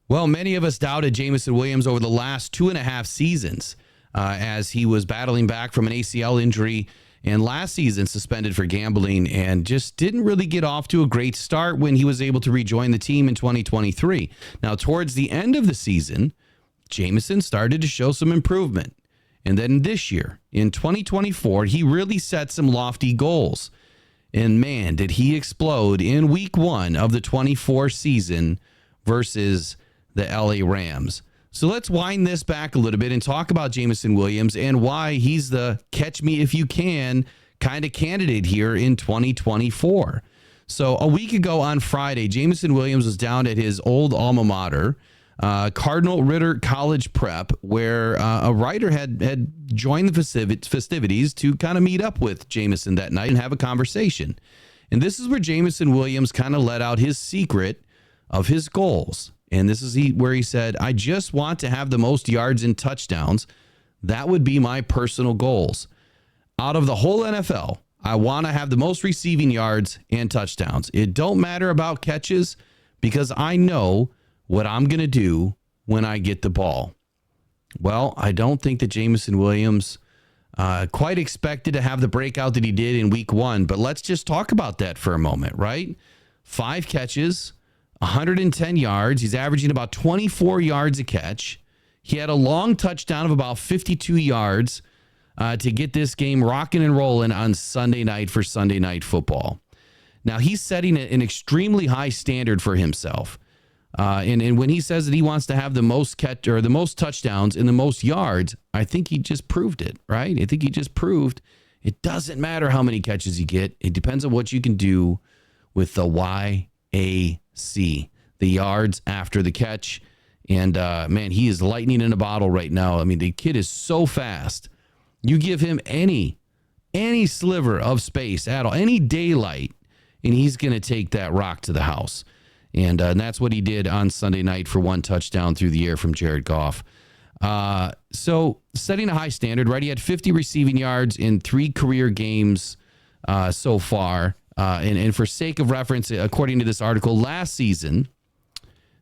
Well, many of us doubted Jameson Williams over the last 2.5 seasons as he was battling back from an ACL injury and last season suspended for gambling and just didn't really get off to a great start when he was able to rejoin the team in 2023. Now, towards the end of the season, Jameson started to show some improvement. And then this year, in 2024, he really set some lofty goals. And man, did he explode in week 1 of the 24 season versus the LA Rams. So let's wind this back a little bit and talk about Jameson Williams and why he's the catch me if you can kind of candidate here in 2024. So a week ago on Friday, Jameson Williams was down at his old alma mater, Cardinal Ritter College Prep, where a writer had joined the festivities to kind of meet up with Jameson that night and have a conversation. And this is where Jameson Williams kind of let out his secret of his goals. And this is where he said, I just want to have the most yards and touchdowns. That would be my personal goals. Out of the whole NFL, I want to have the most receiving yards and touchdowns. It don't matter about catches because I know what I'm going to do when I get the ball. Well, I don't think that Jameson Williams quite expected to have the breakout that he did in week 1, but let's just talk about that for a moment, right? 5 catches, 110 yards. He's averaging about 24 yards a catch. He had a long touchdown of about 52 yards to get this game rocking and rolling on Sunday night for Sunday Night Football. Now, he's setting an extremely high standard for himself. And when he says that he wants to have the most the most touchdowns and the most yards, I think he just proved it, right? I think he just proved it doesn't matter how many catches you get. It depends on what you can do with the YAC, the yards after the catch. And man, he is lightning in a bottle right now. I mean, the kid is so fast. You give him any sliver of space at all, any daylight, and he's going to take that rock to the house. And that's what he did on Sunday night for 1 touchdown through the air from Jared Goff. So setting a high standard, right? He had 50 receiving yards in 3 career games so far. And for sake of reference, according to this article, last season,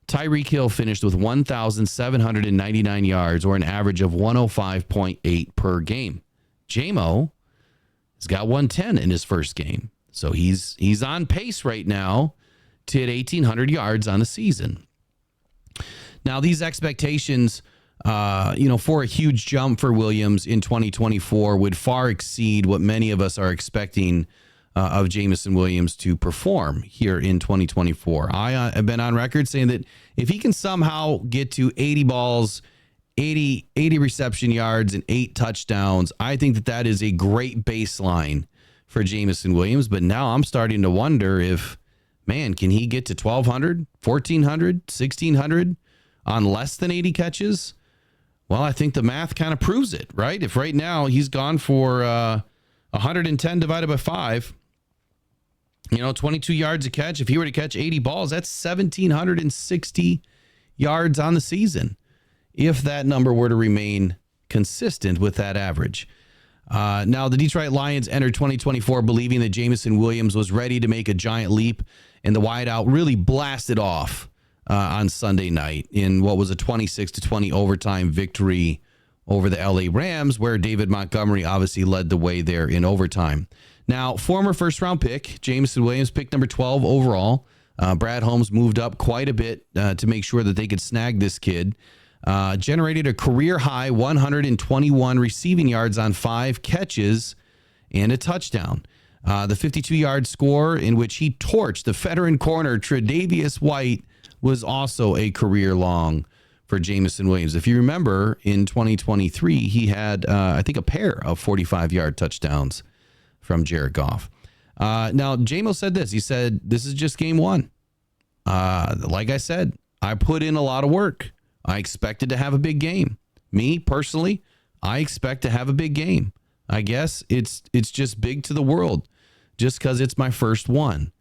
Tyreek Hill finished with 1,799 yards, or an average of 105.8 per game. J-Mo has got 110 in his first game. So he's on pace right now to hit 1,800 yards on the season. Now, these expectations, for a huge jump for Williams in 2024 would far exceed what many of us are expecting of Jameson Williams to perform here in 2024. I have been on record saying that if he can somehow get to 80 balls, 80 reception yards, and 8 touchdowns, I think that is a great baseline for Jameson Williams. But now I'm starting to wonder if, man, can he get to 1,200, 1,400, 1,600 on less than 80 catches? Well, I think the math kind of proves it, right? If right now he's gone for 110 divided by 5, 22 yards a catch. If he were to catch 80 balls, that's 1,760 yards on the season, if that number were to remain consistent with that average. Now, the Detroit Lions entered 2024 believing that Jameson Williams was ready to make a giant leap, and the wideout really blasted off on Sunday night in what was a 26-20 overtime victory over the LA Rams, where David Montgomery obviously led the way there in overtime. Now, former first-round pick, Jameson Williams, pick number 12 overall. Brad Holmes moved up quite a bit to make sure that they could snag this kid. Generated a career-high 121 receiving yards on 5 catches and a touchdown. The 52-yard score in which he torched the veteran corner Tre'Davious White was also a career-long for Jameson Williams. If you remember, in 2023, he had, I think, a pair of 45-yard touchdowns from Jared Goff. Now, J-Mo said this. He said, this is just game 1. Like I said, I put in a lot of work. I expected to have a big game. Me, personally, I expect to have a big game. I guess it's just big to the world just because it's my first one.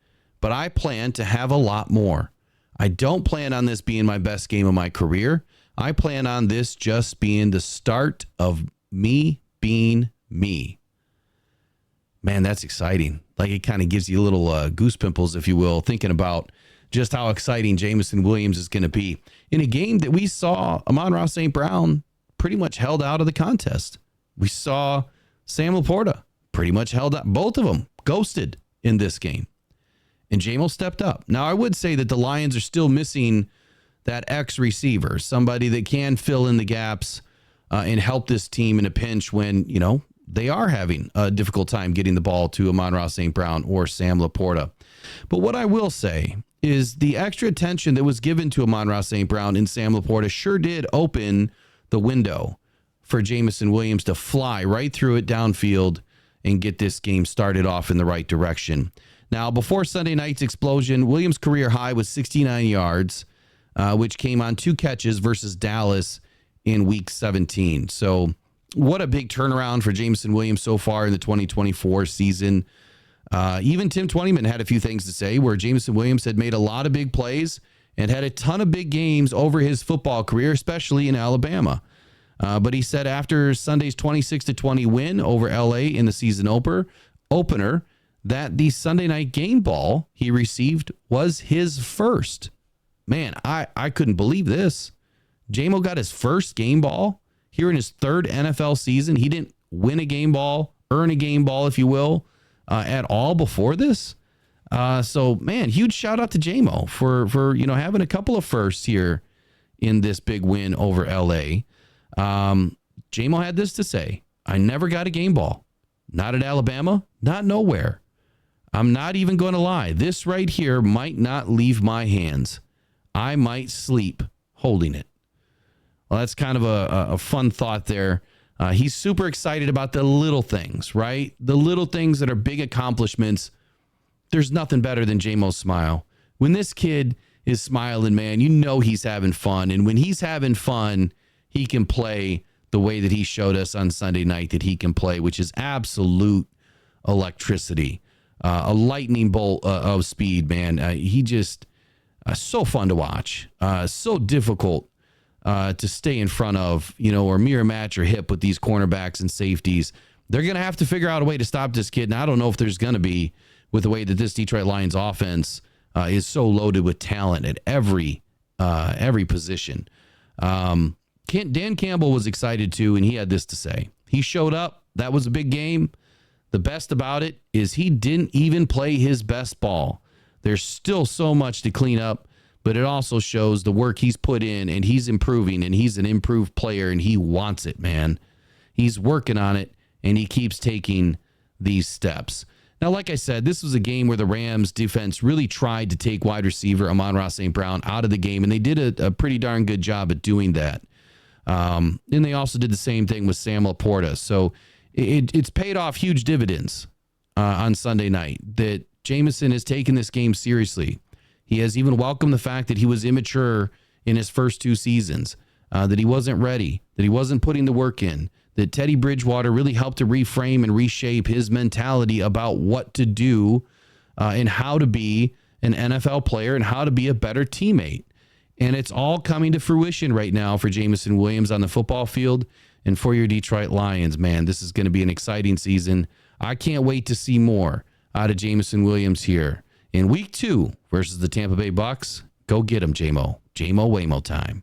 But I plan to have a lot more. I don't plan on this being my best game of my career. I plan on this just being the start of me being me. Man, that's exciting. Like, it kind of gives you little goose pimples, if you will, thinking about just how exciting Jameson Williams is going to be in a game that we saw Amon-Ra St. Brown pretty much held out of the contest. We saw Sam Laporta pretty much held out, both of them ghosted in this game. And Jamo stepped up. Now, I would say that the Lions are still missing that X receiver, somebody that can fill in the gaps and help this team in a pinch when, they are having a difficult time getting the ball to Amon-Ra St. Brown or Sam Laporta. But what I will say is the extra attention that was given to Amon-Ra St. Brown and Sam Laporta sure did open the window for Jameson Williams to fly right through it downfield and get this game started off in the right direction. Now, before Sunday night's explosion, Williams' career high was 69 yards, which came on 2 catches versus Dallas in Week 17. So what a big turnaround for Jameson Williams so far in the 2024 season. Even Tim Twentyman had a few things to say where Jameson Williams had made a lot of big plays and had a ton of big games over his football career, especially in Alabama. But he said after Sunday's 26-20 win over LA in the season opener, that the Sunday night game ball he received was his first. Man, I couldn't believe this. Jamo got his first game ball here in his 3rd NFL season. He didn't win a game ball, earn a game ball, if you will, at all before this. So, man, huge shout out to Jamo for having a couple of firsts here in this big win over LA. Jamo had this to say: I never got a game ball. Not at Alabama, not nowhere. I'm not even going to lie. This right here might not leave my hands. I might sleep holding it. Well, that's kind of a fun thought there. He's super excited about the little things, right? The little things that are big accomplishments. There's nothing better than Jamo's smile. When this kid is smiling, man, he's having fun. And when he's having fun, he can play the way that he showed us on Sunday night that he can play, which is absolute electricity. A lightning bolt of speed, man. He just so fun to watch. So difficult to stay in front of, or mirror match or hip with these cornerbacks and safeties. They're going to have to figure out a way to stop this kid. And I don't know if there's going to be, with the way that this Detroit Lions offense is so loaded with talent at every position. Dan Campbell was excited too, and he had this to say. He showed up. That was a big game. The best about it is he didn't even play his best ball. There's still so much to clean up, but it also shows the work he's put in, and he's improving, and he's an improved player, and he wants it, man. He's working on it, and he keeps taking these steps. Now, like I said, this was a game where the Rams defense really tried to take wide receiver Amon-Ra St. Brown out of the game, and they did a pretty darn good job at doing that. And they also did the same thing with Sam Laporta. So it's paid off huge dividends on Sunday night that Jameson has taken this game seriously. He has even welcomed the fact that he was immature in his first 2 seasons, that he wasn't ready, that he wasn't putting the work in, that Teddy Bridgewater really helped to reframe and reshape his mentality about what to do and how to be an NFL player and how to be a better teammate. And it's all coming to fruition right now for Jameson Williams on the football field and for your Detroit Lions. Man, this is going to be an exciting season. I can't wait to see more out of Jameson Williams here in Week 2 versus the Tampa Bay Bucks. Go get him, Jamo. Jamo Waymo time.